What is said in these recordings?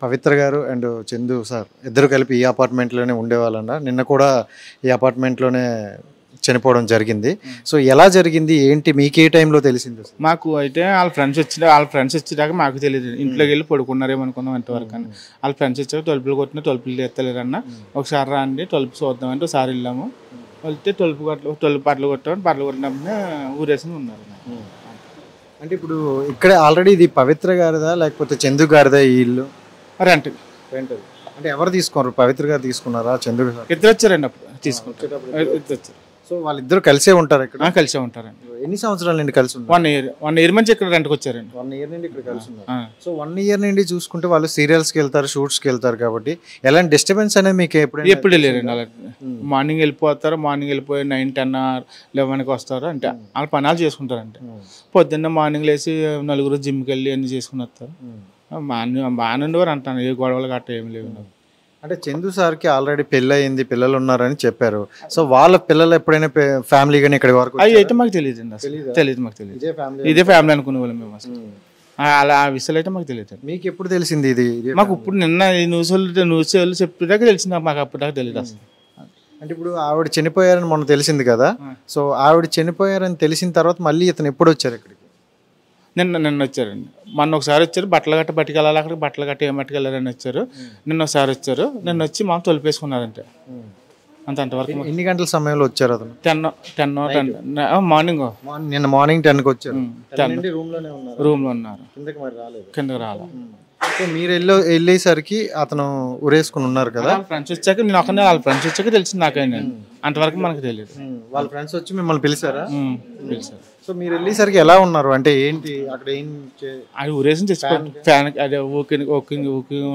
పవిత్ర గారు and Chandu sir ఇద్దరు కలిపి ఈ అపార్ట్మెంట్లోనే ఉండేవాళ్ళంట. నిన్న కూడా ఈ అపార్ట్మెంట్లోనే చనిపోవడం జరిగింది. సో ఎలా జరిగింది ఏంటి మీకు ఏ టైంలో తెలిసింది? మాకు అయితే వాళ్ళ ఫ్రెండ్స్ వచ్చేదాకా మాకు తెలియదు. ఇంట్లోకి వెళ్ళి పడుకున్నారేమో అనుకున్నాం ఎంతవరకు అని. వాళ్ళ ఫ్రెండ్స్ వచ్చాక తలుపులు కొట్టిన తలుపులు ఎత్తలేరన్న. ఒకసారి రండి తలుపు చూద్దామంటే ఒకసారి వెళ్ళాము. వెళ్తే తలుపు పట్లు కొట్టినప్పుడు ఊరేసి ఉన్నారు. అంటే ఇప్పుడు ఇక్కడ ఆల్రెడీ ఇది పవిత్ర గారిదా లేకపోతే చందు గారిదా ఈ ఇల్లు? రెంట్ అంటే ఎవరు తీసుకున్నారు? పవిత్ర గారు తీసుకున్నారా చందు గారు? ఇద్దరు వచ్చారండి అప్పుడు తీసుకుంటారు. ఇద్దరు వచ్చారు. సో వాళ్ళిద్దరు కలిసే ఉంటారు ఇక్కడ? కలిసే ఉంటారండి. ఎన్ని సంవత్సరాల నుండి కలిసి ఉన్నారు? 1 year నుంచి ఇక్కడ రెంట్కి వచ్చారండి. 1 year నుండి ఇక్కడ కలిసి ఉన్నారు. సో 1 year నుండి చూసుకుంటే వాళ్ళు సీరియల్స్కి వెళ్తారు, షూట్స్కి వెళ్తారు కాబట్టి ఎలాంటి డిస్టర్బెన్స్ అనేది మీకు ఎప్పుడు లేరండి. అలా మార్నింగ్ వెళ్ళిపోతారు. మార్నింగ్ వెళ్ళిపోయి 9, 10, 11కి వస్తారు. అంటే వాళ్ళ పనాలు చేసుకుంటారు. అంటే పొద్దున్న మార్నింగ్ లేచి నలుగురు జిమ్కి వెళ్ళి అన్ని చేసుకుని వస్తారు. బాగానే ఉండేవారు అంటాను. ఏ గొడవలు గట్ట ఏమి లేవు. అంటే చందు సార్కి ఆల్రెడీ పెళ్ళి అయింది, పిల్లలు ఉన్నారని చెప్పారు. సో వాళ్ళ పిల్లలు ఎప్పుడైనా ఫ్యామిలీ కానీ ఇక్కడ వరకు అయితే మాకు తెలియదు అండి. తెలియదు, మాకు తెలియదు. ఇదే ఫ్యామిలీ అనుకునే వాళ్ళం మేము అసలు. అలా ఆ విషయాలు అయితే మాకు తెలియదు. మీకు ఎప్పుడు తెలిసింది ఇది? మాకు ఇప్పుడు నిన్న న్యూస్ వాళ్ళు చెప్పేదాకా తెలిసింది. మాకు అప్పటిదాకా తెలియదు అసలు. అంటే ఇప్పుడు ఆవిడ చనిపోయారని మొన్న తెలిసింది కదా. సో ఆవిడ చనిపోయారని తెలిసిన తర్వాత మళ్ళీ ఇతను ఎప్పుడు వచ్చారు ఇక్కడికి? నిన్న వచ్చారండి. మొన్న ఒకసారి వచ్చారు. బట్టలు గట్ట పట్టుకెళ్ళాలి, అక్కడికి బట్టలు గట్ట ఏం పట్టుకెళ్ళారని వచ్చారు. నిన్న ఒకసారి వచ్చారు. నిన్న వచ్చి మాకు తొలిపేసుకున్నారంటే అంతవరకు. ఎన్ని గంటల సమయంలో వచ్చారు అతను? 10 మార్నింగ్. నిన్న మార్నింగ్ 10కి వచ్చారు. రూమ్లో ఉన్నారు. కిందకి రాలేదు. మీరు వెళ్ళేసరికి అతను ఉరేసుకుని ఉన్నారు కదా. ఫ్రెండ్స్ వచ్చాక నేను ఒకనే వాళ్ళ ఫ్రెండ్స్ వచ్చాక తెలిసింది నాకైనా. అంతవరకు మనకు తెలియదు. వాళ్ళ ఫ్రెండ్స్ వచ్చి మిమ్మల్ని పిలిచారా? పిలిచారు. సో మీరు వెళ్ళేసరికి ఎలా ఉన్నారు? అంటే ఏంటి అక్కడ ఏం అది ఊరేసి చచ్చిపోయింది. ఫ్యాన్ అదే ఊకి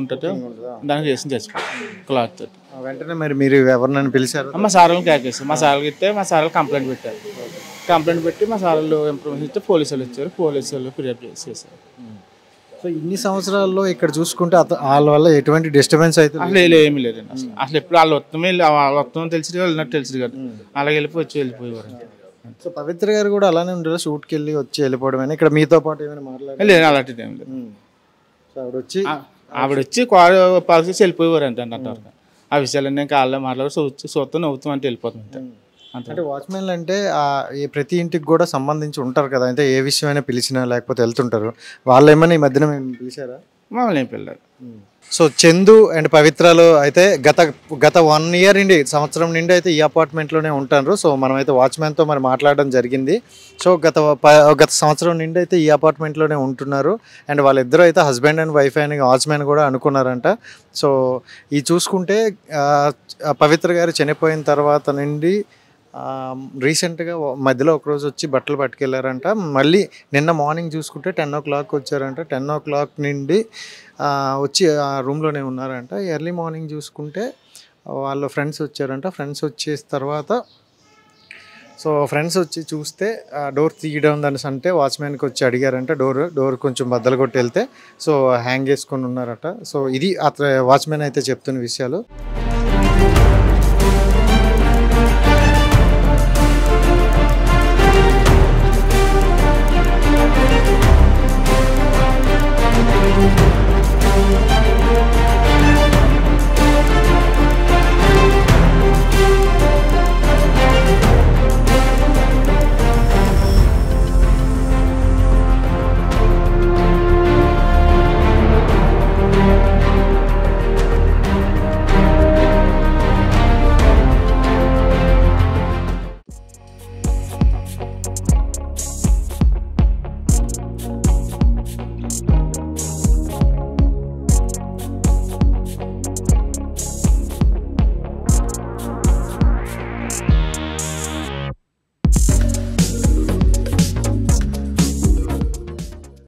ఉంటుంది, దానికి వేసి చచ్చిపోయింది క్లాత్ తోటి. వెంటనే మరి మీరు ఎవరినైనా పిలిచారు? మా సార్లు కేకేస్తారు. మా సార్లు ఇస్తే మా సార్లు కంప్లైంట్ పెట్టారు. కంప్లైంట్ పెట్టి మా సార్లు ఇన్ఫర్మేషన్ ఇస్తే పోలీసు వాళ్ళు వచ్చారు. పోలీసు వాళ్ళు ఫిర్యాదు చేశారు. సో ఇన్ని సంవత్సరాల్లో ఇక్కడ చూసుకుంటే వాళ్ళ వల్ల ఎటువంటి డిస్టర్బెన్స్ అయితే అసలు ఏమీ లేదండి. అసలు ఎప్పుడు వాళ్ళ వస్తామని తెలిసి వెళ్ళినట్టు తెలిసి కదా. అలాగే వెళ్ళిపోయేవారు. సో పవిత్ర గారు కూడా అలానే ఉండరు, షూట్కి వెళ్ళి వచ్చి వెళ్ళిపోవడం. ఇక్కడ మీతో పాటు ఏమైనా మాట్లాడారు? లేదు, అలాంటిది ఏమి లేదు. సో ఆవిడ వచ్చి పాలు చేసి వెళ్ళిపోయేవారు అంటే అంతవరకు. ఆ విషయాలన్నీ కాళ్ళలో మాట్లాడి చూస్తూ నవ్వుతాం అంటే వెళ్ళిపోతుంది. అంటే వాచ్మెన్లు అంటే ప్రతి ఇంటికి కూడా సంబంధించి ఉంటారు కదా. అంటే ఏ విషయమైనా పిలిచినా లేకపోతే వెళ్తుంటారు. వాళ్ళు ఏమైనా ఈ మధ్యన పిలిచారా? మమ్మల్ని ఏం పిల్లలు. సో చందు అండ్ పవిత్రలో అయితే గత 1 year నుండి, సంవత్సరం నుండి అయితే ఈ అపార్ట్మెంట్లోనే ఉంటారు. సో మనమైతే వాచ్మెన్తో మరి మాట్లాడడం జరిగింది. సో గత సంవత్సరం నుండి అయితే ఈ అపార్ట్మెంట్లోనే ఉంటున్నారు. అండ్ వాళ్ళిద్దరూ అయితే హస్బెండ్ అండ్ వైఫ్ అని వాచ్మెన్ కూడా అనుకున్నారంట. సో ఈ చూసుకుంటే పవిత్ర గారు చనిపోయిన తర్వాత నుండి రీసెంట్గా మధ్యలో ఒకరోజు వచ్చి బట్టలు పట్టుకెళ్ళారంట. మళ్ళీ నిన్న మార్నింగ్ చూసుకుంటే 10 o'clock వచ్చారంట. 10 o'clock నుండి వచ్చి ఆ రూమ్లోనే ఉన్నారంట. ఎర్లీ మార్నింగ్ చూసుకుంటే వాళ్ళ ఫ్రెండ్స్ వచ్చారంట. ఫ్రెండ్స్ వచ్చేసిన తర్వాత ఫ్రెండ్స్ వచ్చి చూస్తే డోర్ తీయడం దాని అంటే వాచ్మెన్కి వచ్చి అడిగారంట. డోర్ కొంచెం బద్దలు కొట్టి వెళ్తే హ్యాంగ్ చేసుకొని ఉన్నారట. సో ఇది వాచ్మెన్ అయితే చెప్తున్న విషయాలు.